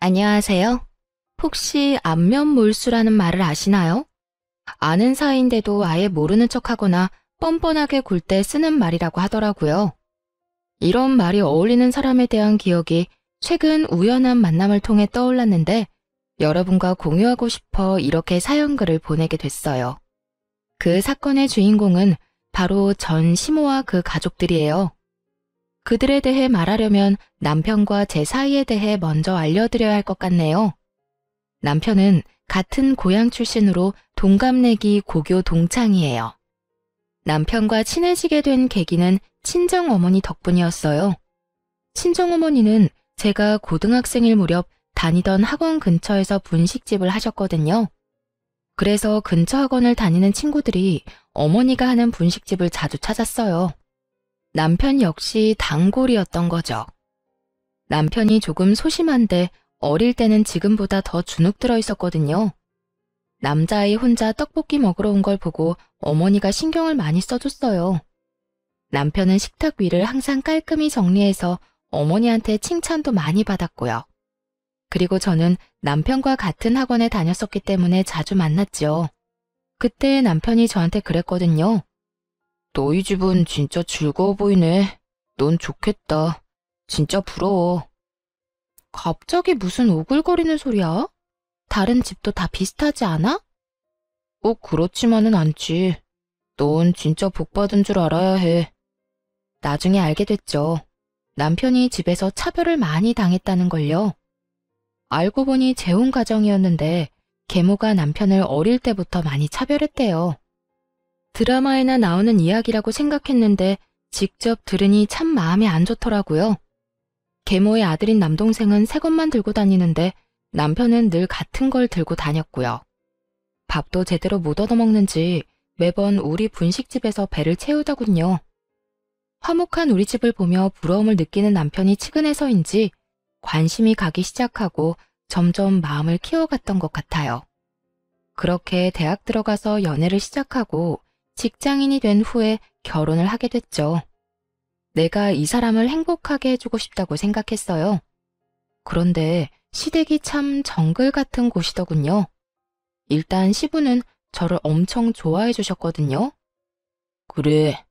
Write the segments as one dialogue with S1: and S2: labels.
S1: 안녕하세요. 혹시 안면몰수라는 말을 아시나요? 아는 사이인데도 아예 모르는 척하거나 뻔뻔하게 굴 때 쓰는 말이라고 하더라고요. 이런 말이 어울리는 사람에 대한 기억이 최근 우연한 만남을 통해 떠올랐는데 여러분과 공유하고 싶어 이렇게 사연글을 보내게 됐어요. 그 사건의 주인공은 바로 전 시모와 그 가족들이에요. 그들에 대해 말하려면 남편과 제 사이에 대해 먼저 알려드려야 할 것 같네요. 남편은 같은 고향 출신으로 동갑내기 고교 동창이에요. 남편과 친해지게 된 계기는 친정어머니 덕분이었어요. 친정어머니는 제가 고등학생일 무렵 다니던 학원 근처에서 분식집을 하셨거든요. 그래서 근처 학원을 다니는 친구들이 어머니가 하는 분식집을 자주 찾았어요. 남편 역시 단골이었던 거죠. 남편이 조금 소심한데 어릴 때는 지금보다 더 주눅 들어 있었거든요. 남자아이 혼자 떡볶이 먹으러 온 걸 보고 어머니가 신경을 많이 써줬어요. 남편은 식탁 위를 항상 깔끔히 정리해서 어머니한테 칭찬도 많이 받았고요. 그리고 저는 남편과 같은 학원에 다녔었기 때문에 자주 만났죠. 그때 남편이 저한테 그랬거든요. 너희 집은 진짜 즐거워 보이네. 넌 좋겠다. 진짜 부러워. 갑자기 무슨 오글거리는 소리야? 다른 집도 다 비슷하지 않아? 꼭 그렇지만은 않지. 넌 진짜 복 받은 줄 알아야 해. 나중에 알게 됐죠. 남편이 집에서 차별을 많이 당했다는 걸요. 알고 보니 재혼 가정이었는데 계모가 남편을 어릴 때부터 많이 차별했대요. 드라마에나 나오는 이야기라고 생각했는데 직접 들으니 참 마음이 안 좋더라고요. 계모의 아들인 남동생은 새 것만 들고 다니는데 남편은 늘 같은 걸 들고 다녔고요. 밥도 제대로 못 얻어먹는지 매번 우리 분식집에서 배를 채우더군요. 화목한 우리 집을 보며 부러움을 느끼는 남편이 측은해서인지 관심이 가기 시작하고 점점 마음을 키워갔던 것 같아요. 그렇게 대학 들어가서 연애를 시작하고 직장인이 된 후에 결혼을 하게 됐죠. 내가 이 사람을 행복하게 해주고 싶다고 생각했어요. 그런데 시댁이 참 정글 같은 곳이더군요. 일단 시부는 저를 엄청 좋아해 주셨거든요. 그래,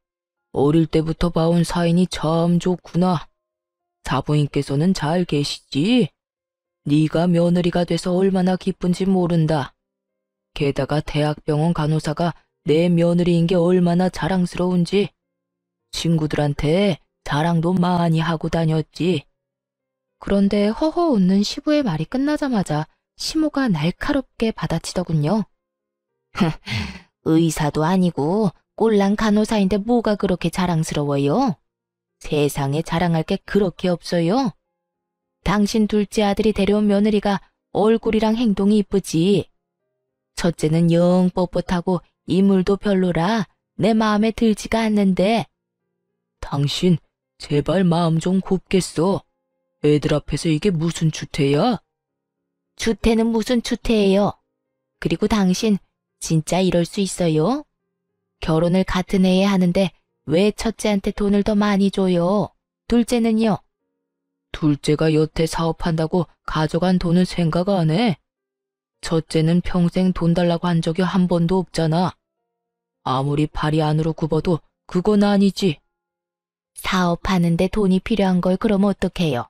S1: 어릴 때부터 봐온 사인이 참 좋구나. 사부인께서는 잘 계시지? 네가 며느리가 돼서 얼마나 기쁜지 모른다. 게다가 대학병원 간호사가 내 며느리인 게 얼마나 자랑스러운지 친구들한테 자랑도 많이 하고 다녔지. 그런데 허허 웃는 시부의 말이 끝나자마자 시모가 날카롭게 받아치더군요. 의사도 아니고 꼴랑 간호사인데 뭐가 그렇게 자랑스러워요? 세상에 자랑할 게 그렇게 없어요. 당신 둘째 아들이 데려온 며느리가 얼굴이랑 행동이 이쁘지. 첫째는 영 뻣뻣하고 인물도 별로라 내 마음에 들지가 않는데. 당신 제발 마음 좀 곱겠어. 애들 앞에서 이게 무슨 추태야? 추태는 무슨 추태예요? 그리고 당신 진짜 이럴 수 있어요? 결혼을 같은 해에 하는데 왜 첫째한테 돈을 더 많이 줘요? 둘째는요? 둘째가 여태 사업한다고 가져간 돈은 생각 안 해. 첫째는 평생 돈 달라고 한 적이 한 번도 없잖아. 아무리 발이 안으로 굽어도 그건 아니지. 사업하는데 돈이 필요한 걸 그럼 어떡해요?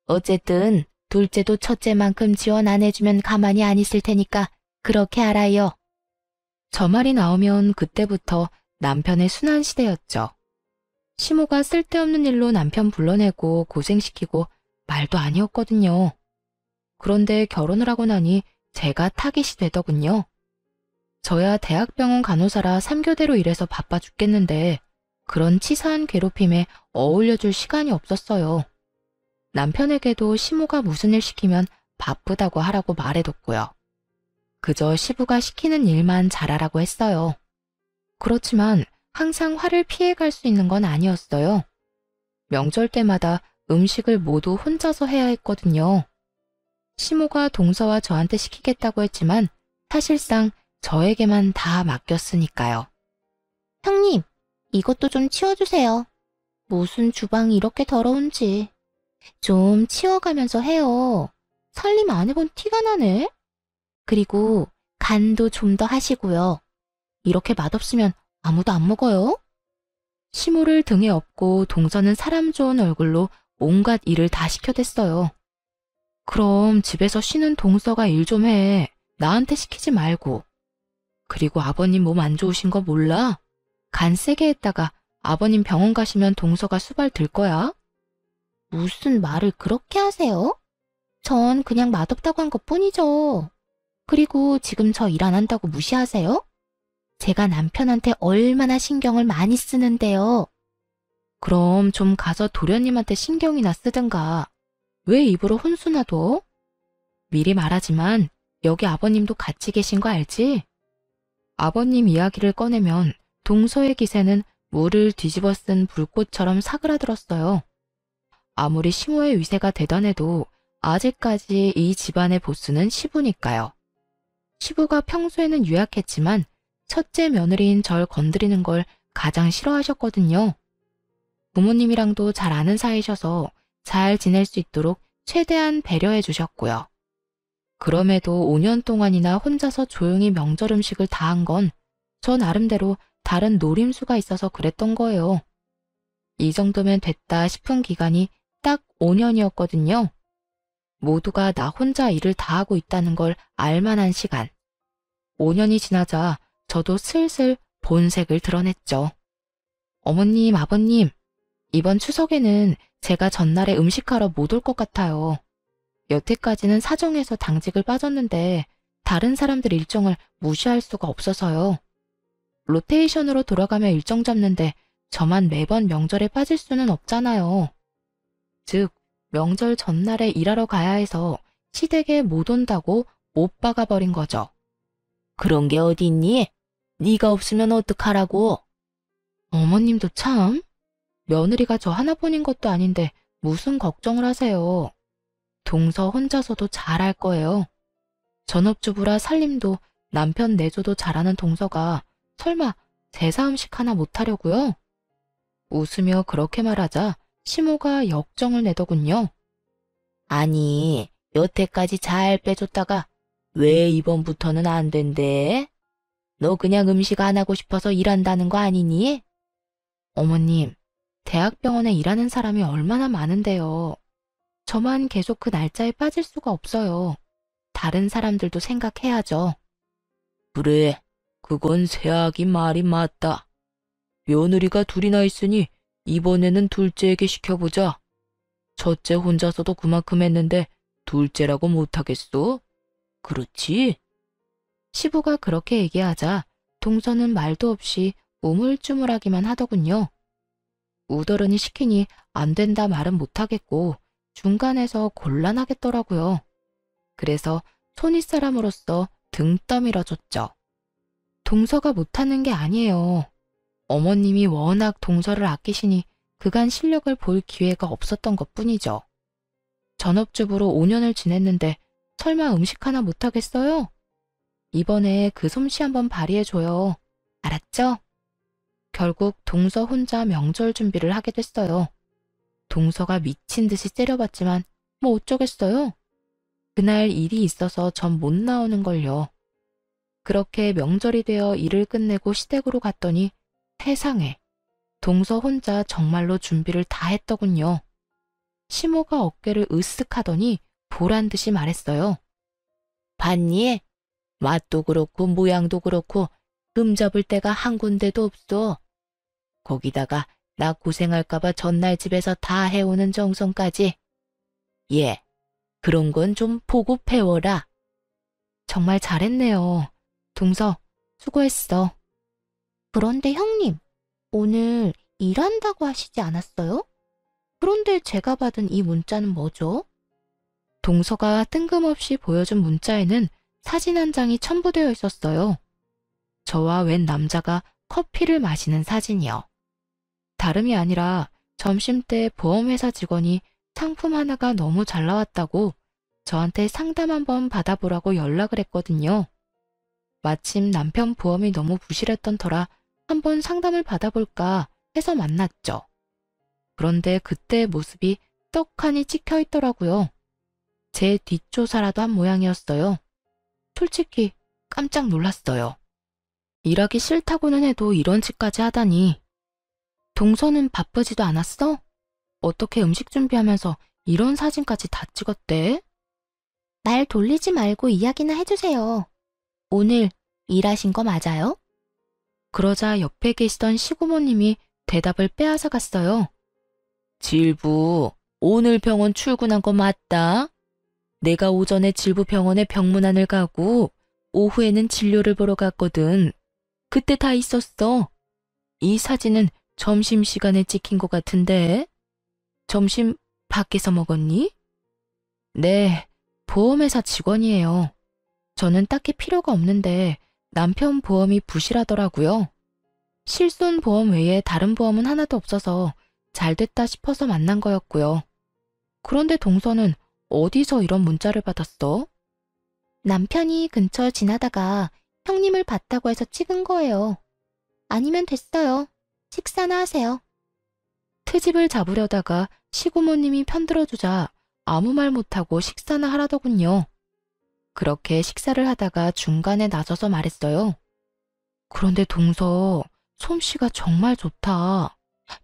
S1: 어쨌든 둘째도 첫째만큼 지원 안 해주면 가만히 안 있을 테니까 그렇게 알아요. 저 말이 나오면 그때부터 남편의 순환 시대였죠. 시모가 쓸데없는 일로 남편 불러내고 고생시키고 말도 아니었거든요. 그런데 결혼을 하고 나니 제가 타깃이 되더군요. 저야 대학병원 간호사라 3교대로 일해서 바빠 죽겠는데 그런 치사한 괴롭힘에 어울려줄 시간이 없었어요. 남편에게도 시모가 무슨 일 시키면 바쁘다고 하라고 말해뒀고요. 그저 시부가 시키는 일만 잘하라고 했어요. 그렇지만 항상 화를 피해갈 수 있는 건 아니었어요. 명절 때마다 음식을 모두 혼자서 해야 했거든요. 시모가 동서와 저한테 시키겠다고 했지만 사실상 저에게만 다 맡겼으니까요. 형님, 이것도 좀 치워주세요. 무슨 주방이 이렇게 더러운지. 좀 치워가면서 해요. 살림 안 해본 티가 나네. 그리고 간도 좀 더 하시고요. 이렇게 맛없으면 아무도 안 먹어요. 시모를 등에 업고 동서는 사람 좋은 얼굴로 온갖 일을 다 시켜댔어요. 그럼 집에서 쉬는 동서가 일 좀 해. 나한테 시키지 말고. 그리고 아버님 몸 안 좋으신 거 몰라? 간 세게 했다가 아버님 병원 가시면 동서가 수발 들 거야. 무슨 말을 그렇게 하세요? 전 그냥 맛없다고 한 것뿐이죠. 그리고 지금 저 일 안 한다고 무시하세요? 제가 남편한테 얼마나 신경을 많이 쓰는데요. 그럼 좀 가서 도련님한테 신경이나 쓰든가. 왜 입으로 혼수나 둬? 미리 말하지만 여기 아버님도 같이 계신 거 알지? 아버님 이야기를 꺼내면 동서의 기세는 물을 뒤집어 쓴 불꽃처럼 사그라들었어요. 아무리 시모의 위세가 대단해도 아직까지 이 집안의 보스는 시부니까요. 시부가 평소에는 유약했지만 첫째 며느리인 절 건드리는 걸 가장 싫어하셨거든요. 부모님이랑도 잘 아는 사이셔서 잘 지낼 수 있도록 최대한 배려해 주셨고요. 그럼에도 5년 동안이나 혼자서 조용히 명절 음식을 다 한 건 저 나름대로 다른 노림수가 있어서 그랬던 거예요. 이 정도면 됐다 싶은 기간이 딱 5년이었거든요. 모두가 나 혼자 일을 다 하고 있다는 걸 알만한 시간. 5년이 지나자 저도 슬슬 본색을 드러냈죠. 어머님, 아버님, 이번 추석에는 제가 전날에 음식하러 못 올 것 같아요. 여태까지는 사정해서 당직을 빠졌는데 다른 사람들 일정을 무시할 수가 없어서요. 로테이션으로 돌아가며 일정 잡는데 저만 매번 명절에 빠질 수는 없잖아요. 즉, 명절 전날에 일하러 가야 해서 시댁에 못 온다고 못 박아버린 거죠. 그런 게 어디 있니? 네가 없으면 어떡하라고? 어머님도 참. 며느리가 저 하나뿐인 것도 아닌데 무슨 걱정을 하세요. 동서 혼자서도 잘할 거예요. 전업주부라 살림도 남편 내조도 잘하는 동서가 설마 제사 음식 하나 못하려고요? 웃으며 그렇게 말하자 시모가 역정을 내더군요. 아니, 여태까지 잘 빼줬다가 왜 이번부터는 안 된대? 너 그냥 음식 안 하고 싶어서 일한다는 거 아니니? 어머님, 대학병원에 일하는 사람이 얼마나 많은데요. 저만 계속 그 날짜에 빠질 수가 없어요. 다른 사람들도 생각해야죠. 그래, 그건 새아기 말이 맞다. 며느리가 둘이나 있으니 이번에는 둘째에게 시켜보자. 첫째 혼자서도 그만큼 했는데 둘째라고 못하겠어? 그렇지? 시부가 그렇게 얘기하자 동서는 말도 없이 우물쭈물하기만 하더군요. 우더르니 시키니 안 된다 말은 못하겠고 중간에서 곤란하겠더라고요. 그래서 손윗사람으로서 등 떠밀어줬죠. 동서가 못하는 게 아니에요. 어머님이 워낙 동서를 아끼시니 그간 실력을 볼 기회가 없었던 것뿐이죠. 전업주부로 5년을 지냈는데 설마 음식 하나 못하겠어요? 이번에 그 솜씨 한번 발휘해줘요. 알았죠? 결국 동서 혼자 명절 준비를 하게 됐어요. 동서가 미친 듯이 째려봤지만 뭐 어쩌겠어요? 그날 일이 있어서 전 못 나오는 걸요. 그렇게 명절이 되어 일을 끝내고 시댁으로 갔더니 세상에 동서 혼자 정말로 준비를 다 했더군요. 시모가 어깨를 으쓱 하더니 보란 듯이 말했어요. 봤니? 맛도 그렇고 모양도 그렇고 금 잡을 데가 한 군데도 없어. 거기다가 나 고생할까봐 전날 집에서 다 해오는 정성까지. 예, 그런 건 좀 보고 배워라. 정말 잘했네요. 동서, 수고했어. 그런데 형님, 오늘 일한다고 하시지 않았어요? 그런데 제가 받은 이 문자는 뭐죠? 동서가 뜬금없이 보여준 문자에는 사진 한 장이 첨부되어 있었어요. 저와 웬 남자가 커피를 마시는 사진이요. 다름이 아니라 점심때 보험회사 직원이 상품 하나가 너무 잘 나왔다고 저한테 상담 한번 받아보라고 연락을 했거든요. 마침 남편 보험이 너무 부실했던 터라 한번 상담을 받아볼까 해서 만났죠. 그런데 그때의 모습이 떡하니 찍혀 있더라고요. 제 뒷조사라도 한 모양이었어요. 솔직히 깜짝 놀랐어요. 일하기 싫다고는 해도 이런 짓까지 하다니. 동서는 바쁘지도 않았어? 어떻게 음식 준비하면서 이런 사진까지 다 찍었대? 말 돌리지 말고 이야기나 해주세요. 오늘 일하신 거 맞아요? 그러자 옆에 계시던 시고모님이 대답을 빼앗아 갔어요. 질부, 오늘 병원 출근한 거 맞다? 내가 오전에 질부 병원에 병문안을 가고 오후에는 진료를 보러 갔거든. 그때 다 있었어. 이 사진은 점심시간에 찍힌 것 같은데? 점심 밖에서 먹었니? 네, 보험회사 직원이에요. 저는 딱히 필요가 없는데 남편 보험이 부실하더라고요. 실손보험 외에 다른 보험은 하나도 없어서 잘 됐다 싶어서 만난 거였고요. 그런데 동서는 어디서 이런 문자를 받았어? 남편이 근처 지나다가 형님을 봤다고 해서 찍은 거예요. 아니면 됐어요. 식사나 하세요. 트집을 잡으려다가 시고모님이 편들어주자 아무 말 못하고 식사나 하라더군요. 그렇게 식사를 하다가 중간에 나서서 말했어요. 그런데 동서, 솜씨가 정말 좋다.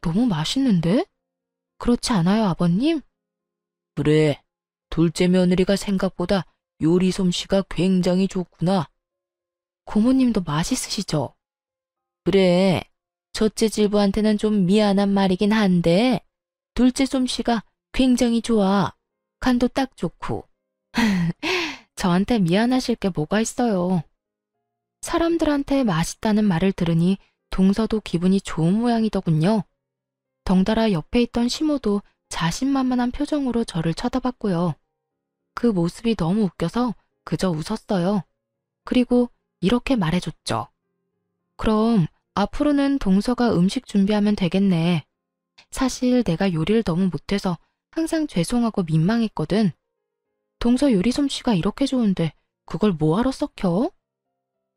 S1: 너무 맛있는데? 그렇지 않아요, 아버님? 그래, 둘째 며느리가 생각보다 요리 솜씨가 굉장히 좋구나. 고모님도 맛있으시죠? 그래, 첫째 질부한테는 좀 미안한 말이긴 한데 둘째 솜씨가 굉장히 좋아. 간도 딱 좋고. 저한테 미안하실 게 뭐가 있어요. 사람들한테 맛있다는 말을 들으니 동서도 기분이 좋은 모양이더군요. 덩달아 옆에 있던 시모도 자신만만한 표정으로 저를 쳐다봤고요. 그 모습이 너무 웃겨서 그저 웃었어요. 그리고 이렇게 말해줬죠. 그럼 앞으로는 동서가 음식 준비하면 되겠네. 사실 내가 요리를 너무 못해서 항상 죄송하고 민망했거든. 동서 요리 솜씨가 이렇게 좋은데 그걸 뭐하러 썩혀?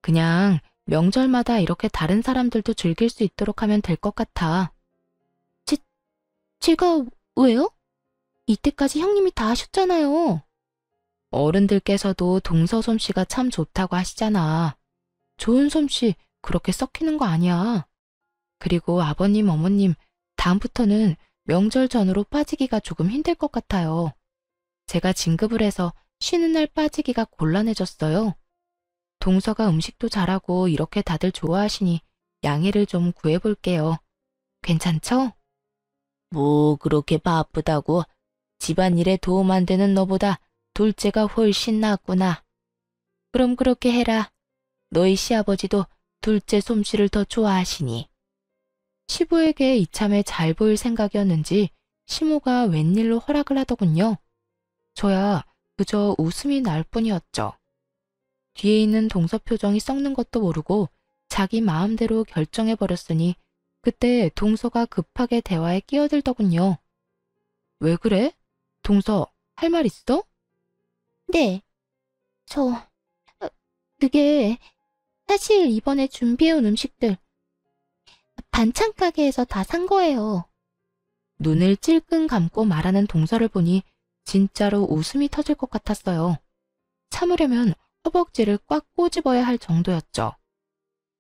S1: 그냥 명절마다 이렇게 다른 사람들도 즐길 수 있도록 하면 될 것 같아. 제가 왜요? 이때까지 형님이 다 하셨잖아요. 어른들께서도 동서 솜씨가 참 좋다고 하시잖아. 좋은 솜씨 그렇게 썩히는 거 아니야. 그리고 아버님, 어머님, 다음부터는 명절 전후로 빠지기가 조금 힘들 것 같아요. 제가 진급을 해서 쉬는 날 빠지기가 곤란해졌어요. 동서가 음식도 잘하고 이렇게 다들 좋아하시니 양해를 좀 구해볼게요. 괜찮죠? 뭐 그렇게 바쁘다고 집안일에 도움 안 되는 너보다 둘째가 훨씬 낫구나. 그럼 그렇게 해라. 너희 시아버지도 둘째 솜씨를 더 좋아하시니. 시부에게 이참에 잘 보일 생각이었는지 시모가 웬일로 허락을 하더군요. 저야 그저 웃음이 날 뿐이었죠. 뒤에 있는 동서 표정이 썩는 것도 모르고 자기 마음대로 결정해버렸으니 그때 동서가 급하게 대화에 끼어들더군요. 왜 그래? 동서, 할 말 있어? 네. 그게 사실 이번에 준비해온 음식들 반찬 가게에서 다 산 거예요. 눈을 찔끔 감고 말하는 동서를 보니 진짜로 웃음이 터질 것 같았어요. 참으려면 허벅지를 꽉 꼬집어야 할 정도였죠.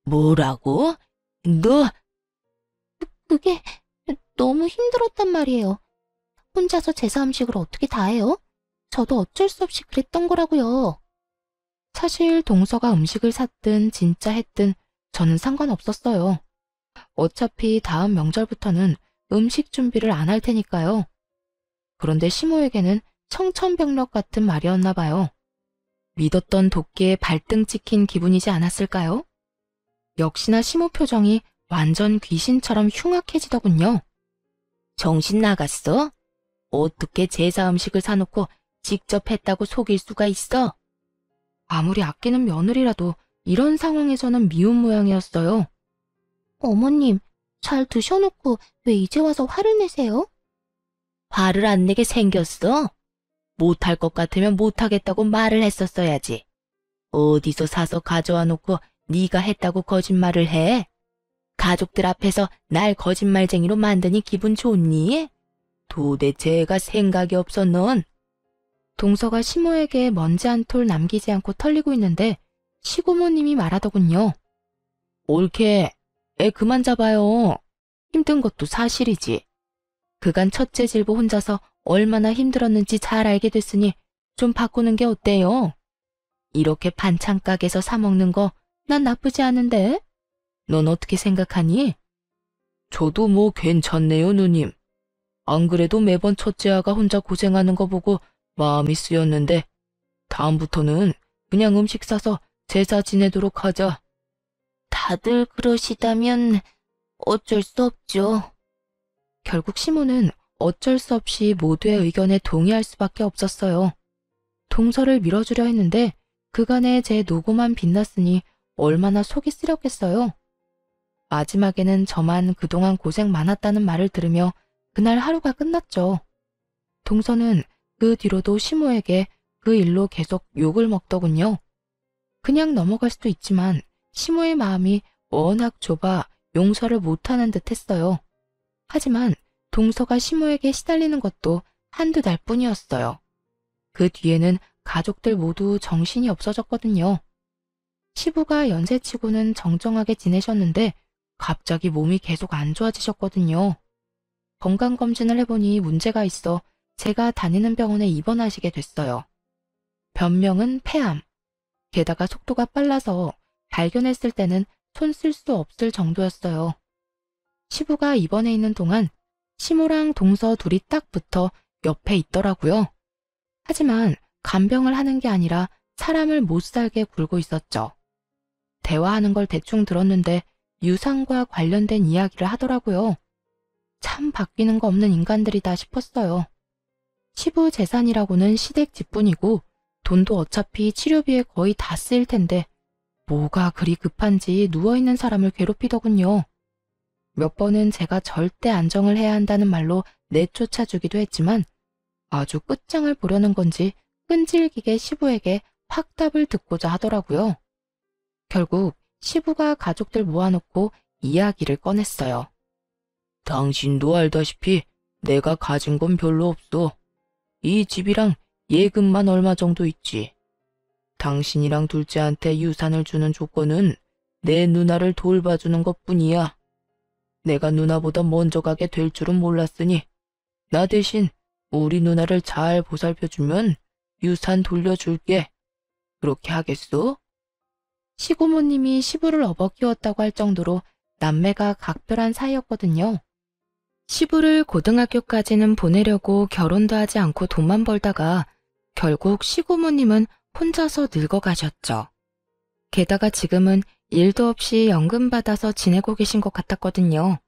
S1: 뭐라고? 너? 그게 너무 힘들었단 말이에요. 혼자서 제사 음식을 어떻게 다 해요? 저도 어쩔 수 없이 그랬던 거라고요. 사실 동서가 음식을 샀든 진짜 했든 저는 상관없었어요. 어차피 다음 명절부터는 음식 준비를 안 할 테니까요. 그런데 시모에게는 청천벽력 같은 말이었나 봐요. 믿었던 도끼에 발등 찍힌 기분이지 않았을까요? 역시나 시모 표정이 완전 귀신처럼 흉악해지더군요. 정신 나갔어? 어떻게 제사 음식을 사놓고 직접 했다고 속일 수가 있어? 아무리 아끼는 며느리라도 이런 상황에서는 미운 모양이었어요. 어머님, 잘 드셔놓고 왜 이제 와서 화를 내세요? 화를 안 내게 생겼어? 못할 것 같으면 못하겠다고 말을 했었어야지. 어디서 사서 가져와 놓고 네가 했다고 거짓말을 해? 가족들 앞에서 날 거짓말쟁이로 만드니 기분 좋니? 도대체 애가 생각이 없어 넌? 동서가 시모에게 먼지 한 톨 남기지 않고 털리고 있는데 시고모님이 말하더군요. 옳게, 애 그만 잡아요. 힘든 것도 사실이지. 그간 첫째 질부 혼자서 얼마나 힘들었는지 잘 알게 됐으니 좀 바꾸는 게 어때요? 이렇게 반찬 가게에서 사 먹는 거 난 나쁘지 않은데? 넌 어떻게 생각하니? 저도 뭐 괜찮네요, 누님. 안 그래도 매번 첫째 아가 혼자 고생하는 거 보고 마음이 쓰였는데 다음부터는 그냥 음식 사서 제사 지내도록 하자. 다들 그러시다면 어쩔 수 없죠. 결국 시모는 어쩔 수 없이 모두의 의견에 동의할 수밖에 없었어요. 동서를 밀어주려 했는데 그간에 제 노고만 빛났으니 얼마나 속이 쓰렸겠어요. 마지막에는 저만 그동안 고생 많았다는 말을 들으며 그날 하루가 끝났죠. 동서는 그 뒤로도 시모에게 그 일로 계속 욕을 먹더군요. 그냥 넘어갈 수도 있지만 시모의 마음이 워낙 좁아 용서를 못하는 듯 했어요. 하지만 동서가 시모에게 시달리는 것도 한두 달 뿐이었어요. 그 뒤에는 가족들 모두 정신이 없어졌거든요. 시부가 연세치고는 정정하게 지내셨는데 갑자기 몸이 계속 안 좋아지셨거든요. 건강검진을 해보니 문제가 있어 제가 다니는 병원에 입원하시게 됐어요. 변명은 폐암. 게다가 속도가 빨라서 발견했을 때는 손 쓸 수 없을 정도였어요. 시부가 입원해 있는 동안 시모랑 동서 둘이 딱 붙어 옆에 있더라고요. 하지만 간병을 하는 게 아니라 사람을 못 살게 굴고 있었죠. 대화하는 걸 대충 들었는데 유산과 관련된 이야기를 하더라고요. 참 바뀌는 거 없는 인간들이다 싶었어요. 시부 재산이라고는 시댁 집뿐이고 돈도 어차피 치료비에 거의 다 쓰일 텐데 뭐가 그리 급한지 누워있는 사람을 괴롭히더군요. 몇 번은 제가 절대 안정을 해야 한다는 말로 내쫓아주기도 했지만 아주 끝장을 보려는 건지 끈질기게 시부에게 확답을 듣고자 하더라고요. 결국 시부가 가족들 모아놓고 이야기를 꺼냈어요. 당신도 알다시피 내가 가진 건 별로 없어. 이 집이랑 예금만 얼마 정도 있지. 당신이랑 둘째한테 유산을 주는 조건은 내 누나를 돌봐주는 것뿐이야. 내가 누나보다 먼저 가게 될 줄은 몰랐으니 나 대신 우리 누나를 잘 보살펴주면 유산 돌려줄게. 그렇게 하겠소? 시고모님이 시부를 업어 키웠다고 할 정도로 남매가 각별한 사이였거든요. 시부를 고등학교까지는 보내려고 결혼도 하지 않고 돈만 벌다가 결국 시고모님은 혼자서 늙어가셨죠. 게다가 지금은 일도 없이 연금 받아서 지내고 계신 것 같았거든요.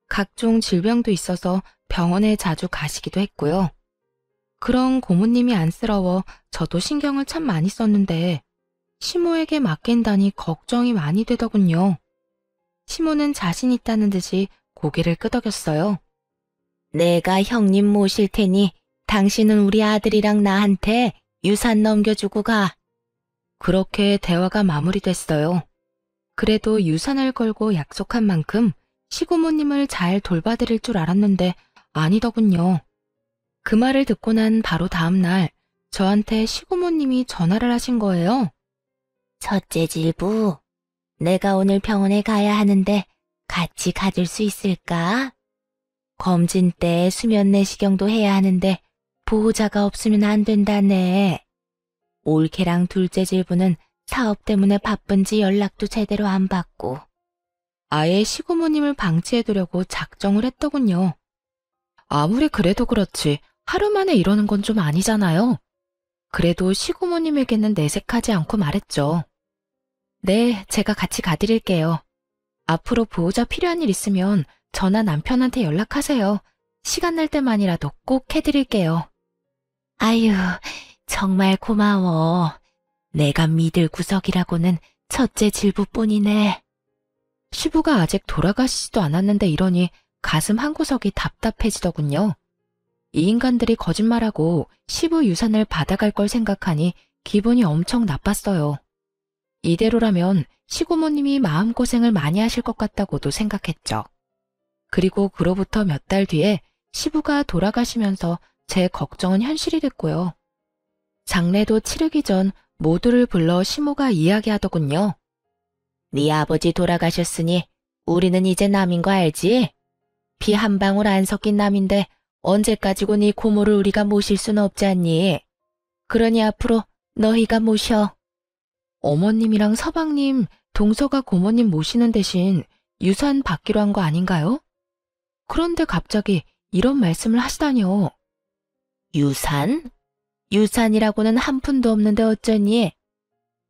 S1: 각종 질병도 있어서 병원에 자주 가시기도 했고요. 그런 고모님이 안쓰러워 저도 신경을 참 많이 썼는데 시모에게 맡긴다니 걱정이 많이 되더군요. 시모는 자신 있다는 듯이 고개를 끄덕였어요. 내가 형님 모실 테니 당신은 우리 아들이랑 나한테 유산 넘겨주고 가. 그렇게 대화가 마무리됐어요. 그래도 유산을 걸고 약속한 만큼 시고모님을 잘 돌봐드릴 줄 알았는데 아니더군요. 그 말을 듣고 난 바로 다음 날 저한테 시고모님이 전화를 하신 거예요. 첫째 질부, 내가 오늘 병원에 가야 하는데 같이 가줄 수 있을까? 검진 때 수면 내시경도 해야 하는데 보호자가 없으면 안 된다네. 올케랑 둘째 질부는 사업 때문에 바쁜지 연락도 제대로 안 받고. 아예 시고모님을 방치해두려고 작정을 했더군요. 아무리 그래도 그렇지 하루 만에 이러는 건 좀 아니잖아요. 그래도 시고모님에게는 내색하지 않고 말했죠. 네, 제가 같이 가드릴게요. 앞으로 보호자 필요한 일 있으면 저나 남편한테 연락하세요. 시간 날 때만이라도 꼭 해드릴게요. 아유, 정말 고마워. 내가 믿을 구석이라고는 첫째 질부뿐이네. 시부가 아직 돌아가시지도 않았는데 이러니 가슴 한구석이 답답해지더군요. 이 인간들이 거짓말하고 시부 유산을 받아갈 걸 생각하니 기분이 엄청 나빴어요. 이대로라면 시고모님이 마음고생을 많이 하실 것 같다고도 생각했죠. 그리고 그로부터 몇 달 뒤에 시부가 돌아가시면서 제 걱정은 현실이 됐고요. 장례도 치르기 전 모두를 불러 시모가 이야기하더군요. 네 아버지 돌아가셨으니 우리는 이제 남인 거 알지? 피 한 방울 안 섞인 남인데 언제까지고 네 고모를 우리가 모실 수는 없지 않니? 그러니 앞으로 너희가 모셔. 어머님이랑 서방님, 동서가 고모님 모시는 대신 유산 받기로 한 거 아닌가요? 그런데 갑자기 이런 말씀을 하시다니요. 유산? 유산이라고는 한 푼도 없는데 어쩌니?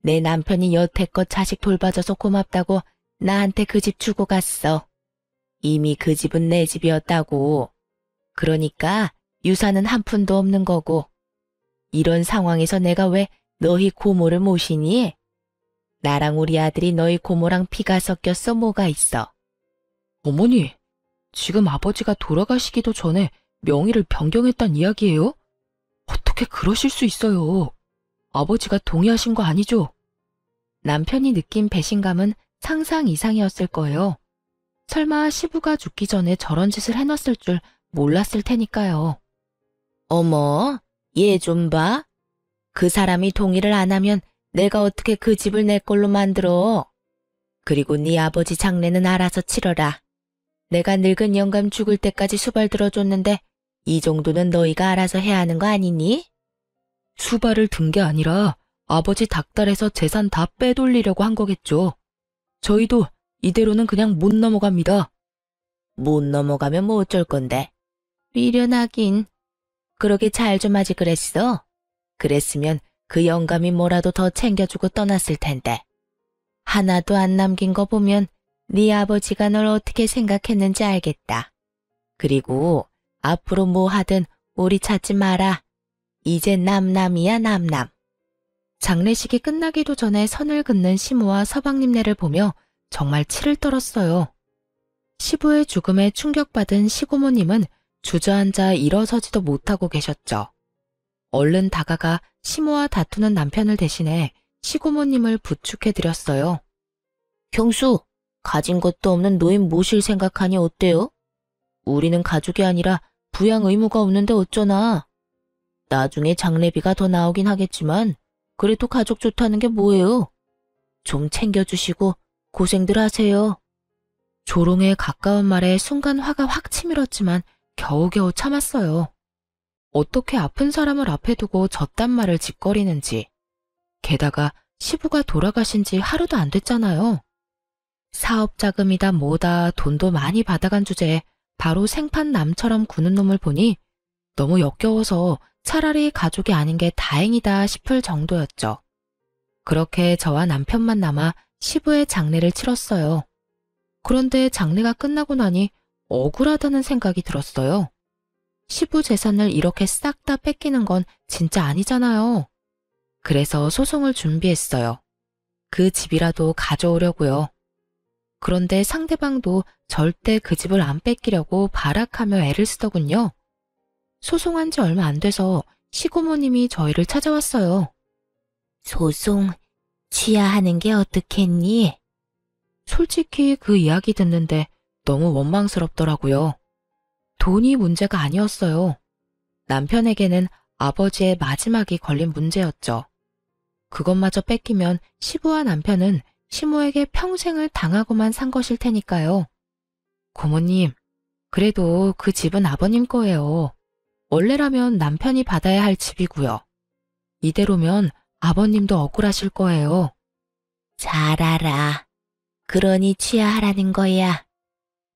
S1: 내 남편이 여태껏 자식 돌봐줘서 고맙다고 나한테 그 집 주고 갔어. 이미 그 집은 내 집이었다고. 그러니까 유산은 한 푼도 없는 거고. 이런 상황에서 내가 왜 너희 고모를 모시니? 나랑 우리 아들이 너희 고모랑 피가 섞였어 뭐가 있어? 어머니, 지금 아버지가 돌아가시기도 전에 명의를 변경했단 이야기예요? 어떻게 그러실 수 있어요? 아버지가 동의하신 거 아니죠? 남편이 느낀 배신감은 상상 이상이었을 거예요. 설마 시부가 죽기 전에 저런 짓을 해놨을 줄 몰랐을 테니까요. 어머, 얘 좀 봐. 그 사람이 동의를 안 하면 내가 어떻게 그 집을 내 걸로 만들어. 그리고 네 아버지 장례는 알아서 치러라. 내가 늙은 영감 죽을 때까지 수발 들어줬는데 이 정도는 너희가 알아서 해야 하는 거 아니니? 수발을 든 게 아니라 아버지 닥달해서 재산 다 빼돌리려고 한 거겠죠. 저희도 이대로는 그냥 못 넘어갑니다. 못 넘어가면 뭐 어쩔 건데. 미련하긴. 그러게 잘 좀 하지 그랬어. 그랬으면 그 영감이 뭐라도 더 챙겨주고 떠났을 텐데. 하나도 안 남긴 거 보면 네 아버지가 널 어떻게 생각했는지 알겠다. 그리고 앞으로 뭐 하든 우리 찾지 마라. 이제 남남이야 남남. 장례식이 끝나기도 전에 선을 긋는 시모와 서방님네를 보며 정말 치를 떨었어요. 시부의 죽음에 충격받은 시고모님은 주저앉아 일어서지도 못하고 계셨죠. 얼른 다가가 시모와 다투는 남편을 대신해 시고모님을 부축해드렸어요. 경수, 가진 것도 없는 노인 모실 생각하니 어때요? 우리는 가족이 아니라 부양 의무가 없는데 어쩌나. 나중에 장례비가 더 나오긴 하겠지만 그래도 가족 좋다는 게 뭐예요? 좀 챙겨주시고 고생들 하세요. 조롱에 가까운 말에 순간 화가 확 치밀었지만 겨우겨우 참았어요. 어떻게 아픈 사람을 앞에 두고 저딴 말을 짓거리는지. 게다가 시부가 돌아가신 지 하루도 안 됐잖아요. 사업 자금이다 뭐다 돈도 많이 받아간 주제에 바로 생판 남처럼 구는 놈을 보니 너무 역겨워서 차라리 가족이 아닌 게 다행이다 싶을 정도였죠. 그렇게 저와 남편만 남아 시부의 장례를 치렀어요. 그런데 장례가 끝나고 나니 억울하다는 생각이 들었어요. 시부 재산을 이렇게 싹 다 뺏기는 건 진짜 아니잖아요. 그래서 소송을 준비했어요. 그 집이라도 가져오려고요. 그런데 상대방도 절대 그 집을 안 뺏기려고 발악하며 애를 쓰더군요. 소송한 지 얼마 안 돼서 시고모님이 저희를 찾아왔어요. 소송 취하하는 게 어떻겠니? 솔직히 그 이야기 듣는데 너무 원망스럽더라고요. 돈이 문제가 아니었어요. 남편에게는 아버지의 마지막이 걸린 문제였죠. 그것마저 뺏기면 시부와 남편은 시모에게 평생을 당하고만 산 것일 테니까요. 고모님, 그래도 그 집은 아버님 거예요. 원래라면 남편이 받아야 할 집이고요. 이대로면 아버님도 억울하실 거예요. 잘 알아. 그러니 취하하라는 거야.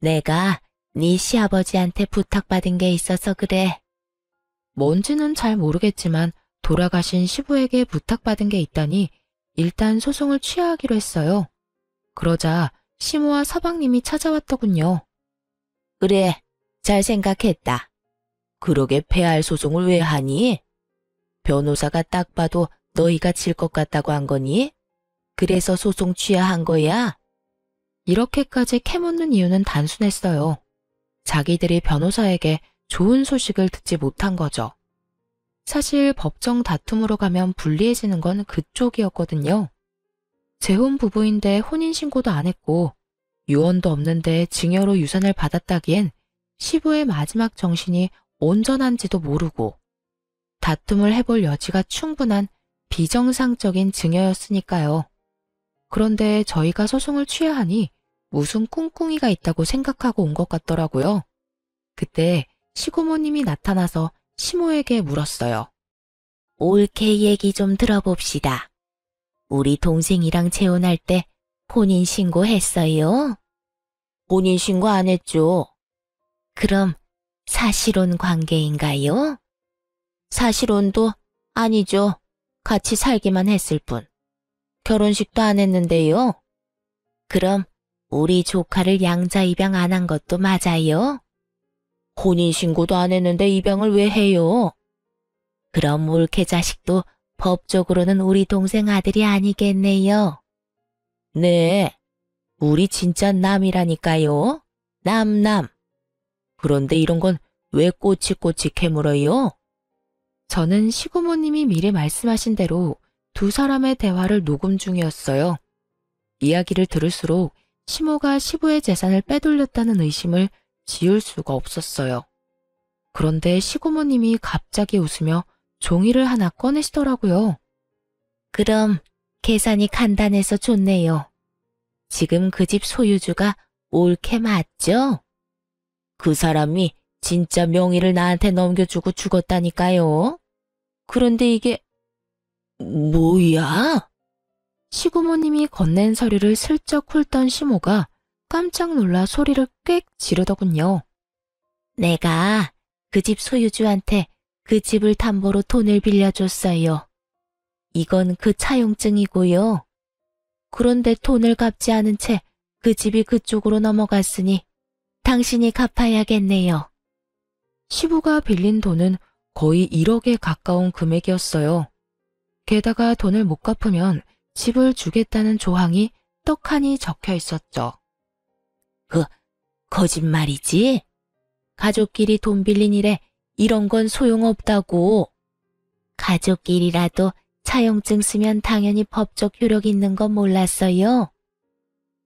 S1: 내가 네 시아버지한테 부탁받은 게 있어서 그래. 뭔지는 잘 모르겠지만 돌아가신 시부에게 부탁받은 게 있다니 일단 소송을 취하하기로 했어요. 그러자 시모와 서방님이 찾아왔더군요. 그래, 잘 생각했다. 그러게 패할 소송을 왜 하니? 변호사가 딱 봐도 너희가 질 것 같다고 한 거니? 그래서 소송 취하한 거야? 이렇게까지 캐묻는 이유는 단순했어요. 자기들이 변호사에게 좋은 소식을 듣지 못한 거죠. 사실 법정 다툼으로 가면 불리해지는 건 그쪽이었거든요. 재혼 부부인데 혼인신고도 안 했고 유언도 없는데 증여로 유산을 받았다기엔 시부의 마지막 정신이 온전한지도 모르고 다툼을 해볼 여지가 충분한 비정상적인 증여였으니까요. 그런데 저희가 소송을 취해야 하니 무슨 꿍꿍이가 있다고 생각하고 온 것 같더라고요. 그때 시고모님이 나타나서 시모에게 물었어요.
S2: 올케 얘기 좀 들어봅시다. 우리 동생이랑 재혼할 때 혼인 신고했어요? 혼인 신고 안 했죠. 그럼 사실혼 관계인가요? 사실혼도 아니죠. 같이 살기만 했을 뿐. 결혼식도 안 했는데요. 그럼 우리 조카를 양자 입양 안 한 것도 맞아요? 혼인신고도 안 했는데 입양을 왜 해요? 그럼 올케 자식도 법적으로는 우리 동생 아들이 아니겠네요. 네, 우리 진짜 남이라니까요. 남. 그런데 이런 건 왜 꼬치꼬치 캐물어요?
S1: 저는 시고모님이 미리 말씀하신 대로 두 사람의 대화를 녹음 중이었어요. 이야기를 들을수록 시모가 시부의 재산을 빼돌렸다는 의심을 지울 수가 없었어요. 그런데 시고모님이 갑자기 웃으며 종이를 하나 꺼내시더라고요.
S2: 그럼 계산이 간단해서 좋네요. 지금 그 집 소유주가 올케 맞죠? 그 사람이 진짜 명의를 나한테 넘겨주고 죽었다니까요. 그런데 이게 뭐야?
S1: 시고모님이 건넨 서류를 슬쩍 훑던 시모가 깜짝 놀라 소리를 꽥 지르더군요.
S2: 내가 그 집 소유주한테 그 집을 담보로 돈을 빌려줬어요. 이건 그 차용증이고요. 그런데 돈을 갚지 않은 채 그 집이 그쪽으로 넘어갔으니 당신이 갚아야겠네요.
S1: 시부가 빌린 돈은 거의 1억에 가까운 금액이었어요. 게다가 돈을 못 갚으면 집을 주겠다는 조항이 떡하니 적혀 있었죠.
S2: 거짓말이지? 가족끼리 돈 빌린 일에 이런 건 소용없다고. 가족끼리라도 차용증 쓰면 당연히 법적 효력 있는 건 몰랐어요.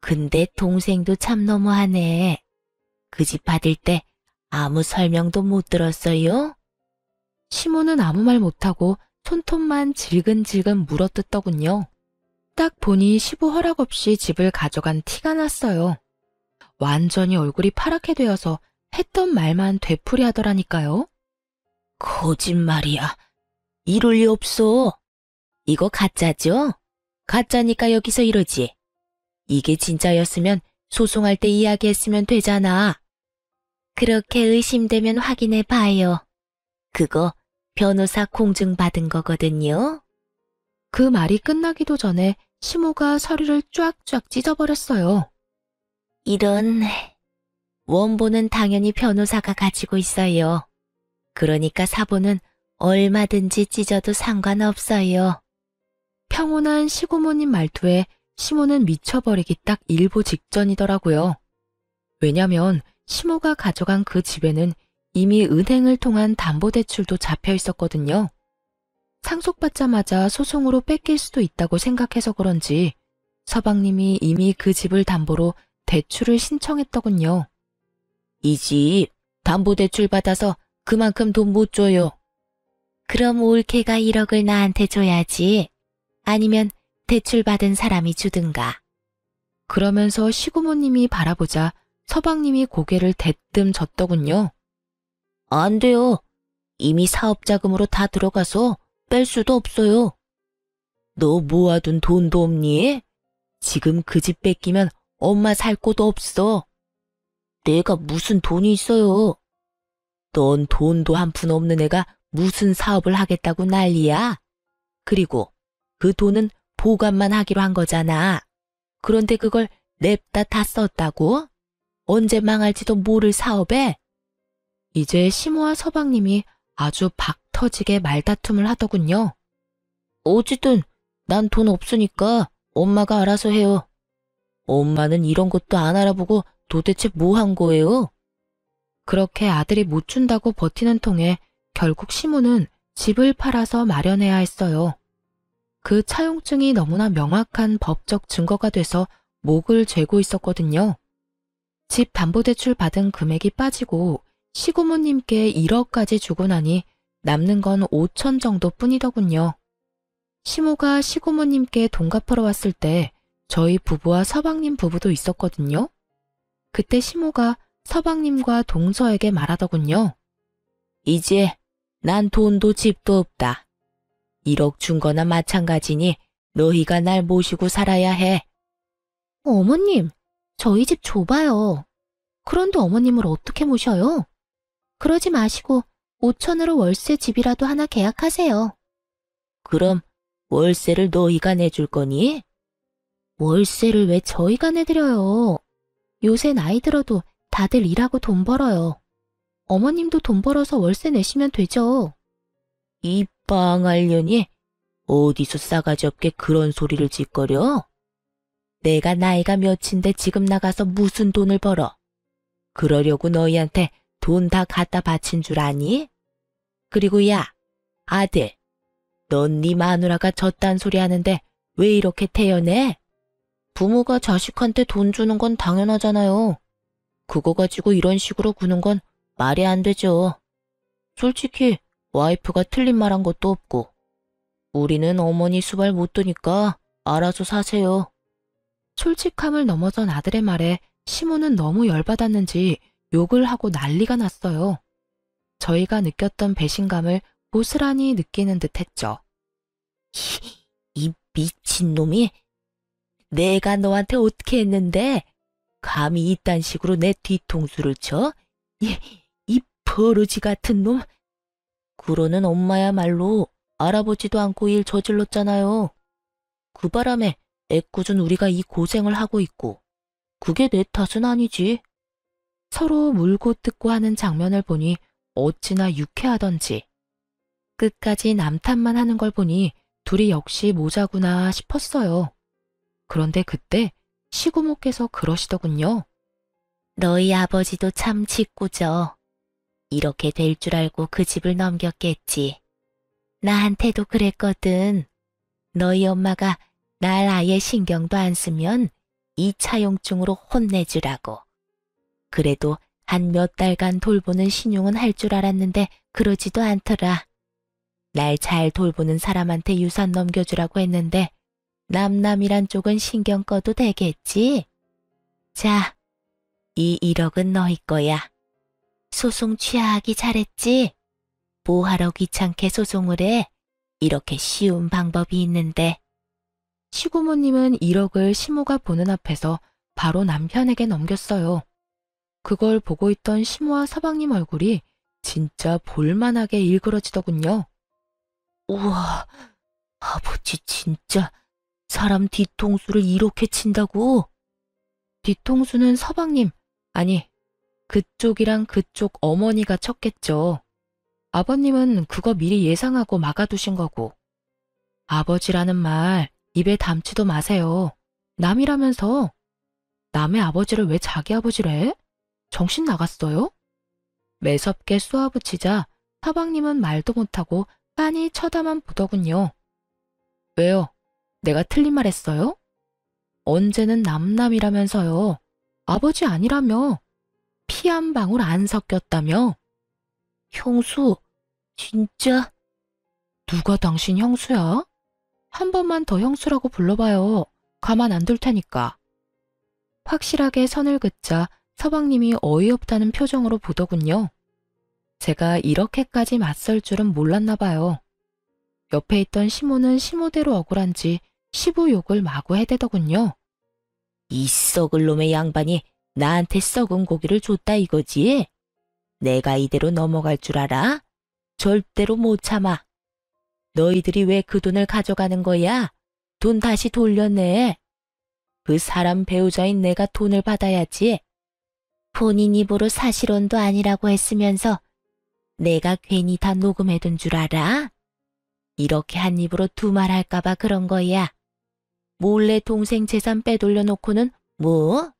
S2: 근데 동생도 참 너무하네. 그 집 받을 때 아무 설명도 못 들었어요?
S1: 시모는 아무 말 못하고 손톱만 질근질근 물어뜯더군요. 딱 보니 시부 허락 없이 집을 가져간 티가 났어요. 완전히 얼굴이 파랗게 되어서 했던 말만 되풀이하더라니까요.
S2: 거짓말이야. 이럴 리 없어. 이거 가짜죠? 가짜니까 여기서 이러지. 이게 진짜였으면 소송할 때 이야기했으면 되잖아. 그렇게 의심되면 확인해 봐요. 그거 변호사 공증받은 거거든요.
S1: 그 말이 끝나기도 전에 시모가 서류를 쫙쫙 찢어버렸어요.
S2: 이런, 원본은 당연히 변호사가 가지고 있어요. 그러니까 사본은 얼마든지 찢어도 상관없어요.
S1: 평온한 시고모님 말투에 시모는 미쳐버리기 딱 일보 직전이더라고요. 왜냐면 시모가 가져간 그 집에는 이미 은행을 통한 담보대출도 잡혀 있었거든요. 상속받자마자 소송으로 뺏길 수도 있다고 생각해서 그런지 서방님이 이미 그 집을 담보로 대출을 신청했더군요.
S2: 이 집 담보대출 받아서 그만큼 돈 못 줘요. 그럼 올케가 1억을 나한테 줘야지. 아니면 대출 받은 사람이 주든가.
S1: 그러면서 시고모님이 바라보자 서방님이 고개를 대뜸 젓더군요.
S2: 안 돼요. 이미 사업자금으로 다 들어가서 뺄 수도 없어요. 너 모아둔 돈도 없니? 지금 그 집 뺏기면 엄마 살 곳도 없어. 내가 무슨 돈이 있어요. 넌 돈도 한 푼 없는 애가 무슨 사업을 하겠다고 난리야. 그리고 그 돈은 보관만 하기로 한 거잖아. 그런데 그걸 냅다 다 썼다고? 언제 망할지도 모를 사업에?
S1: 이제 시모와 서방님이 아주 박 터지게 말다툼을 하더군요.
S2: 어쨌든 난 돈 없으니까 엄마가 알아서 해요. 엄마는 이런 것도 안 알아보고 도대체 뭐 한 거예요?
S1: 그렇게 아들이 못 준다고 버티는 통에 결국 시모는 집을 팔아서 마련해야 했어요. 그 차용증이 너무나 명확한 법적 증거가 돼서 목을 죄고 있었거든요. 집 담보대출 받은 금액이 빠지고 시고모님께 1억까지 주고 나니 남는 건 5천 정도 뿐이더군요. 시모가 시고모님께 돈 갚으러 왔을 때 저희 부부와 서방님 부부도 있었거든요. 그때 시모가 서방님과 동서에게 말하더군요.
S2: 이제 난 돈도 집도 없다. 1억 준 거나 마찬가지니 너희가 날 모시고 살아야 해.
S1: 어머님, 저희 집 좁아요. 그런데 어머님을 어떻게 모셔요? 그러지 마시고 5천으로 월세 집이라도 하나 계약하세요.
S2: 그럼 월세를 너희가 내줄 거니?
S1: 월세를 왜 저희가 내드려요? 요새 나이 들어도 다들 일하고 돈 벌어요. 어머님도 돈 벌어서 월세 내시면 되죠.
S2: 이 빵알년이 어디서 싸가지 없게 그런 소리를 짓거려? 내가 나이가 몇인데 지금 나가서 무슨 돈을 벌어? 그러려고 너희한테 돈 다 갖다 바친 줄 아니? 그리고 야, 아들, 넌 네 마누라가 졌단 소리 하는데 왜 이렇게 태연해? 부모가 자식한테 돈 주는 건 당연하잖아요. 그거 가지고 이런 식으로 구는 건 말이 안 되죠. 솔직히 와이프가 틀린 말 한 것도 없고 우리는 어머니 수발 못 두니까 알아서 사세요.
S1: 솔직함을 넘어선 아들의 말에 시모는 너무 열받았는지 욕을 하고 난리가 났어요. 저희가 느꼈던 배신감을 고스란히 느끼는 듯 했죠.
S2: 이 미친놈이 내가 너한테 어떻게 했는데 감히 이딴 식으로 내 뒤통수를 쳐? 이 버러지 같은 놈. 그러는 엄마야말로 알아보지도 않고 일 저질렀잖아요. 그 바람에 애꿎은 우리가 이 고생을 하고 있고 그게 내 탓은 아니지.
S1: 서로 물고 뜯고 하는 장면을 보니 어찌나 유쾌하던지 끝까지 남 탓만 하는 걸 보니 둘이 역시 모자구나 싶었어요. 그런데 그때 시고모께서 그러시더군요.
S2: 너희 아버지도 참 짓궂어. 이렇게 될 줄 알고 그 집을 넘겼겠지. 나한테도 그랬거든. 너희 엄마가 날 아예 신경도 안 쓰면 2차용증으로 혼내주라고. 그래도 한 몇 달간 돌보는 신용은 할 줄 알았는데 그러지도 않더라. 날 잘 돌보는 사람한테 유산 넘겨주라고 했는데 남남이란 쪽은 신경 꺼도 되겠지? 자, 이 1억은 너희 거야. 소송 취하하기 잘했지? 뭐하러 귀찮게 소송을 해? 이렇게 쉬운 방법이 있는데.
S1: 시고모님은 1억을 시모가 보는 앞에서 바로 남편에게 넘겼어요. 그걸 보고 있던 시모와 서방님 얼굴이 진짜 볼만하게 일그러지더군요.
S2: 우와, 아버지 진짜 사람 뒤통수를 이렇게 친다고?
S1: 뒤통수는 서방님, 아니, 그쪽이랑 그쪽 어머니가 쳤겠죠. 아버님은 그거 미리 예상하고 막아두신 거고. 아버지라는 말 입에 담지도 마세요. 남이라면서. 남의 아버지를 왜 자기 아버지래? 정신 나갔어요? 매섭게 쏘아붙이자 서방님은 말도 못하고 빤히 쳐다만 보더군요. 왜요? 내가 틀린 말 했어요? 언제는 남남이라면서요. 아버지 아니라며. 피 한 방울 안 섞였다며.
S2: 형수, 진짜?
S1: 누가 당신 형수야? 한 번만 더 형수라고 불러봐요. 가만 안 둘 테니까. 확실하게 선을 긋자 서방님이 어이없다는 표정으로 보더군요. 제가 이렇게까지 맞설 줄은 몰랐나 봐요. 옆에 있던 시모는 시모대로 억울한지 시부 욕을 마구 해대더군요.
S2: 이 썩을 놈의 양반이 나한테 썩은 고기를 줬다 이거지? 내가 이대로 넘어갈 줄 알아? 절대로 못 참아. 너희들이 왜 그 돈을 가져가는 거야? 돈 다시 돌려내. 그 사람 배우자인 내가 돈을 받아야지. 본인 입으로 사실혼도 아니라고 했으면서 내가 괜히 다 녹음해둔 줄 알아? 이렇게 한 입으로 두 말 할까봐 그런 거야. 몰래 동생 재산 빼돌려 놓고는 뭐?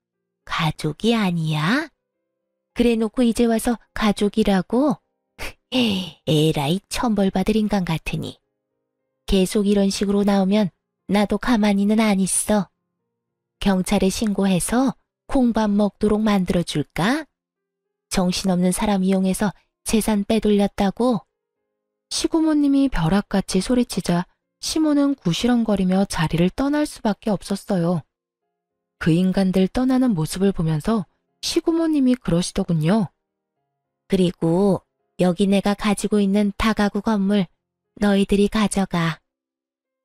S2: 가족이 아니야? 그래 놓고 이제 와서 가족이라고? 에라이 천벌받을 인간 같으니. 계속 이런 식으로 나오면 나도 가만히는 안 있어. 경찰에 신고해서 콩밥 먹도록 만들어줄까? 정신없는 사람 이용해서 재산 빼돌렸다고?
S1: 시고모님이 벼락같이 소리치자 시모는 구시렁거리며 자리를 떠날 수밖에 없었어요. 그 인간들 떠나는 모습을 보면서 시고모님이 그러시더군요.
S2: 그리고 여기 내가 가지고 있는 다가구 건물 너희들이 가져가.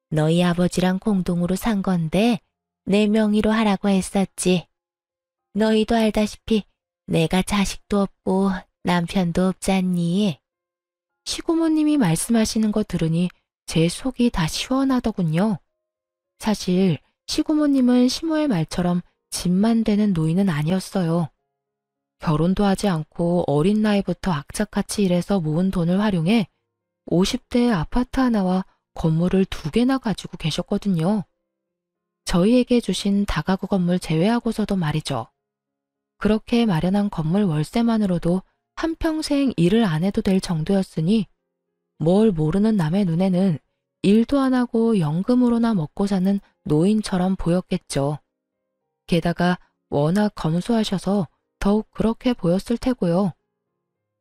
S2: 너희 아버지랑 공동으로 산 건데 내 명의로 하라고 했었지. 너희도 알다시피 내가 자식도 없고 남편도 없잖니.
S1: 시고모님이 말씀하시는 거 들으니 제 속이 다 시원하더군요. 사실 시고모님은 시모의 말처럼 집만 되는 노인은 아니었어요. 결혼도 하지 않고 어린 나이부터 악착같이 일해서 모은 돈을 활용해 50대의 아파트 하나와 건물을 2개나 가지고 계셨거든요. 저희에게 주신 다가구 건물 제외하고서도 말이죠. 그렇게 마련한 건물 월세만으로도 한평생 일을 안 해도 될 정도였으니 뭘 모르는 남의 눈에는 일도 안 하고 연금으로나 먹고 사는 노인처럼 보였겠죠. 게다가 워낙 검소하셔서 더욱 그렇게 보였을 테고요.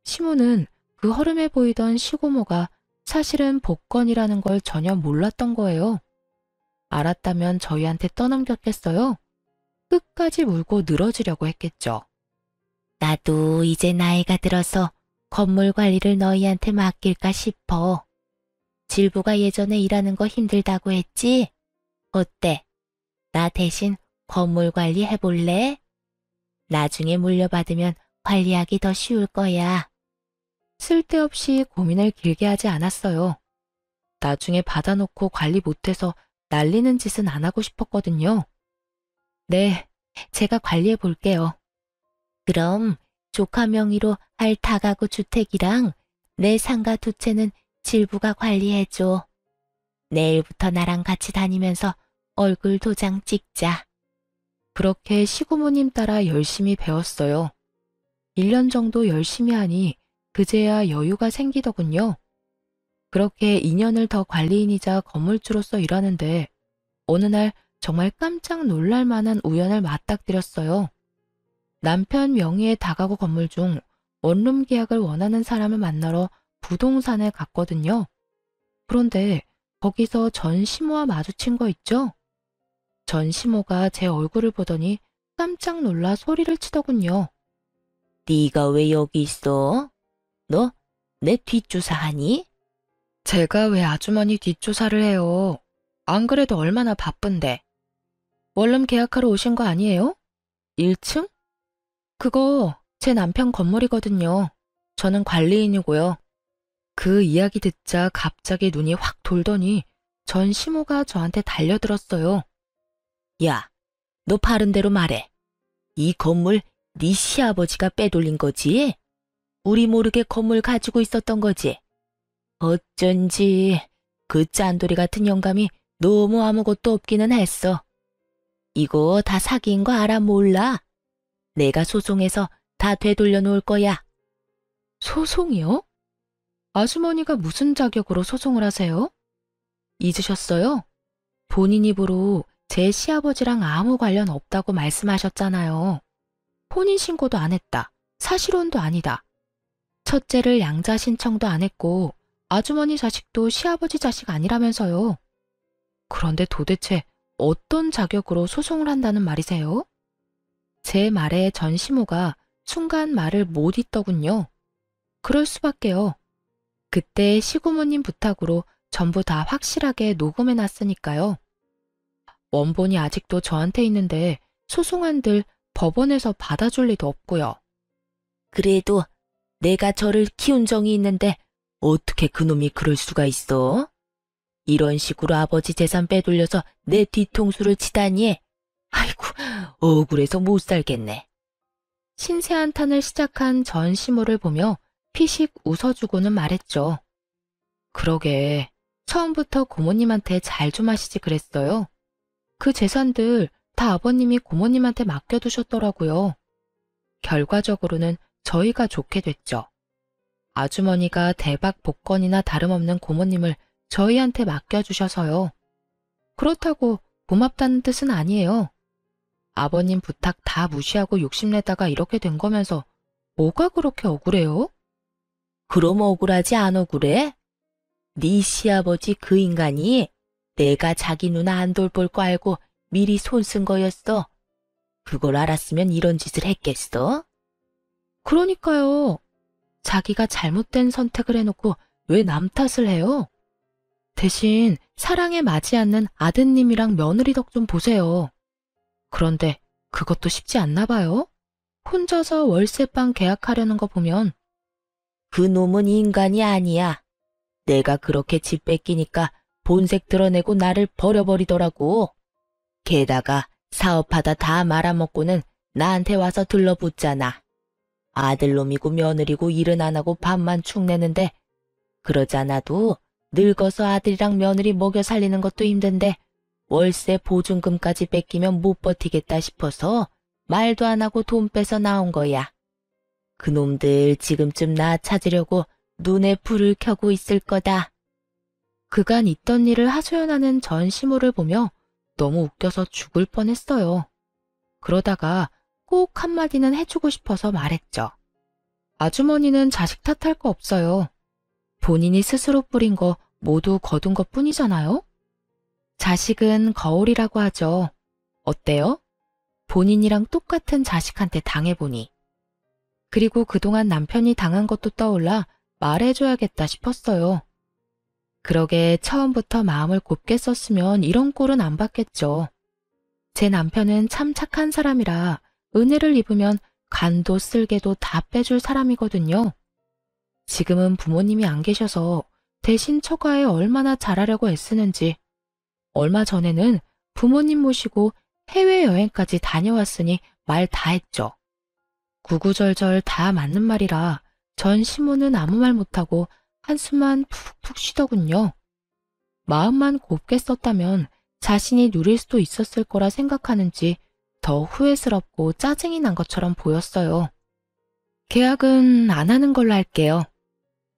S1: 시모는 그 허름해 보이던 시고모가 사실은 복권이라는 걸 전혀 몰랐던 거예요. 알았다면 저희한테 떠넘겼겠어요? 끝까지 물고 늘어지려고 했겠죠.
S2: 나도 이제 나이가 들어서 건물 관리를 너희한테 맡길까 싶어. 질부가 예전에 일하는 거 힘들다고 했지? 어때? 나 대신 건물 관리 해볼래? 나중에 물려받으면 관리하기 더 쉬울 거야.
S1: 쓸데없이 고민을 길게 하지 않았어요. 나중에 받아놓고 관리 못해서 날리는 짓은 안 하고 싶었거든요. 네, 제가 관리해 볼게요.
S2: 그럼 조카 명의로 할 다가구 주택이랑 내 상가 2채는 질부가 관리해줘. 내일부터 나랑 같이 다니면서 얼굴 도장 찍자.
S1: 그렇게 시고모님 따라 열심히 배웠어요. 1년 정도 열심히 하니 그제야 여유가 생기더군요. 그렇게 2년을 더 관리인이자 건물주로서 일하는데 어느 날 정말 깜짝 놀랄 만한 우연을 맞닥뜨렸어요. 남편 명의의 다가구 건물 중 원룸 계약을 원하는 사람을 만나러 부동산에 갔거든요. 그런데 거기서 전 시모와 마주친 거 있죠? 전 시모가 제 얼굴을 보더니 깜짝 놀라 소리를 치더군요.
S2: 네가 왜 여기 있어? 너 내 뒷조사하니?
S1: 제가 왜 아주머니 뒷조사를 해요? 안 그래도 얼마나 바쁜데. 원룸 계약하러 오신 거 아니에요? 1층? 그거 제 남편 건물이거든요. 저는 관리인이고요. 그 이야기 듣자 갑자기 눈이 확 돌더니 전 시모가 저한테 달려들었어요.
S2: 야, 너 바른 대로 말해. 이 건물 네 시아버지가 빼돌린 거지? 우리 모르게 건물 가지고 있었던 거지? 어쩐지 그 짠돌이 같은 영감이 너무 아무것도 없기는 했어. 이거 다 사기인 거 알아 몰라? 내가 소송해서 다 되돌려 놓을 거야.
S1: 소송이요? 아주머니가 무슨 자격으로 소송을 하세요? 잊으셨어요? 본인 입으로 제 시아버지랑 아무 관련 없다고 말씀하셨잖아요. 혼인신고도 안 했다. 사실혼도 아니다. 첫째를 양자 신청도 안 했고 아주머니 자식도 시아버지 자식 아니라면서요. 그런데 도대체 어떤 자격으로 소송을 한다는 말이세요? 제 말에 전 시모가 순간 말을 못 잇더군요. 그럴 수밖에요. 그때 시고모님 부탁으로 전부 다 확실하게 녹음해 놨으니까요. 원본이 아직도 저한테 있는데 소송한들 법원에서 받아줄 리도 없고요.
S2: 그래도 내가 저를 키운 정이 있는데 어떻게 그놈이 그럴 수가 있어? 이런 식으로 아버지 재산 빼돌려서 내 뒤통수를 치다니. 아이고, 억울해서 못 살겠네.
S1: 신세 한탄을 시작한 전 시모를 보며 피식 웃어주고는 말했죠. 그러게, 처음부터 고모님한테 잘 좀 하시지 그랬어요. 그 재산들 다 아버님이 고모님한테 맡겨두셨더라고요. 결과적으로는 저희가 좋게 됐죠. 아주머니가 대박 복권이나 다름없는 고모님을 저희한테 맡겨주셔서요. 그렇다고 고맙다는 뜻은 아니에요. 아버님 부탁 다 무시하고 욕심내다가 이렇게 된 거면서 뭐가 그렇게 억울해요?
S2: 그럼 억울하지 안 억울해? 네 시아버지 그 인간이 내가 자기 누나 안 돌볼 거 알고 미리 손 쓴 거였어. 그걸 알았으면 이런 짓을 했겠어?
S1: 그러니까요. 자기가 잘못된 선택을 해놓고 왜 남 탓을 해요? 대신 사랑에 맞지 않는 아드님이랑 며느리 덕 좀 보세요. 그런데 그것도 쉽지 않나 봐요. 혼자서 월세방 계약하려는 거 보면.
S2: 그 놈은 인간이 아니야. 내가 그렇게 집 뺏기니까 본색 드러내고 나를 버려버리더라고. 게다가 사업하다 다 말아먹고는 나한테 와서 들러붙잖아. 아들놈이고 며느리고 일은 안 하고 밥만 축 내는데 그러지 않아도 늙어서 아들이랑 며느리 먹여 살리는 것도 힘든데 월세 보증금까지 뺏기면 못 버티겠다 싶어서 말도 안 하고 돈 빼서 나온 거야. 그놈들 지금쯤 나 찾으려고 눈에 불을 켜고 있을 거다.
S1: 그간 있던 일을 하소연하는 전 시모를 보며 너무 웃겨서 죽을 뻔했어요. 그러다가 꼭 한마디는 해주고 싶어서 말했죠. 아주머니는 자식 탓할 거 없어요. 본인이 스스로 뿌린 거 모두 거둔 것 뿐이잖아요? 자식은 거울이라고 하죠. 어때요? 본인이랑 똑같은 자식한테 당해보니. 그리고 그동안 남편이 당한 것도 떠올라 말해줘야겠다 싶었어요. 그러게 처음부터 마음을 곱게 썼으면 이런 꼴은 안 받겠죠. 제 남편은 참 착한 사람이라 은혜를 입으면 간도 쓸개도 다 빼줄 사람이거든요. 지금은 부모님이 안 계셔서 대신 처가에 얼마나 잘하려고 애쓰는지. 얼마 전에는 부모님 모시고 해외여행까지 다녀왔으니 말 다 했죠. 구구절절 다 맞는 말이라 전 시모는 아무 말 못하고 한숨만 푹푹 쉬더군요. 마음만 곱게 썼다면 자신이 누릴 수도 있었을 거라 생각하는지 더 후회스럽고 짜증이 난 것처럼 보였어요. 계약은 안 하는 걸로 할게요.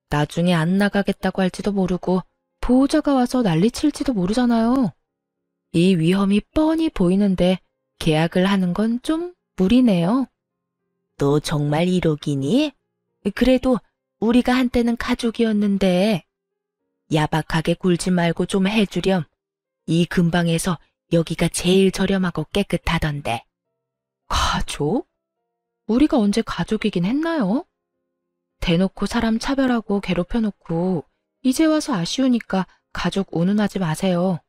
S1: 나중에 안 나가겠다고 할지도 모르고 보호자가 와서 난리칠지도 모르잖아요. 이 위험이 뻔히 보이는데 계약을 하는 건 좀 무리네요.
S2: 너 정말 이러기니? 그래도 우리가 한때는 가족이었는데. 야박하게 굴지 말고 좀 해주렴. 이 근방에서 여기가 제일 저렴하고 깨끗하던데.
S1: 가족? 우리가 언제 가족이긴 했나요? 대놓고 사람 차별하고 괴롭혀놓고 이제 와서 아쉬우니까 가족 운운하지 마세요.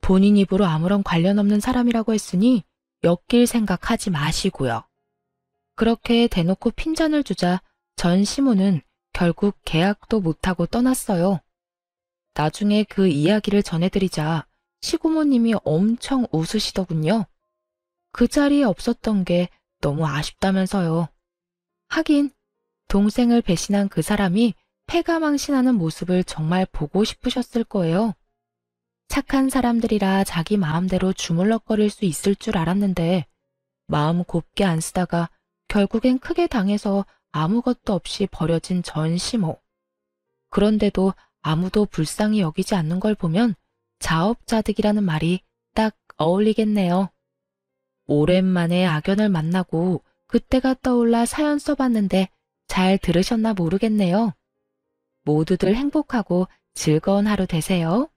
S1: 본인 입으로 아무런 관련 없는 사람이라고 했으니 엮일 생각하지 마시고요. 그렇게 대놓고 핀잔을 주자 전 시모는 결국 계약도 못하고 떠났어요. 나중에 그 이야기를 전해드리자 시고모님이 엄청 웃으시더군요. 그 자리에 없었던 게 너무 아쉽다면서요. 하긴 동생을 배신한 그 사람이 패가망신하는 모습을 정말 보고 싶으셨을 거예요. 착한 사람들이라 자기 마음대로 주물럭거릴 수 있을 줄 알았는데 마음 곱게 안 쓰다가 결국엔 크게 당해서 아무것도 없이 버려진 전 시모. 그런데도 아무도 불쌍히 여기지 않는 걸 보면 자업자득이라는 말이 딱 어울리겠네요. 오랜만에 악연을 만나고 그때가 떠올라 사연 써봤는데 잘 들으셨나 모르겠네요. 모두들 행복하고 즐거운 하루 되세요.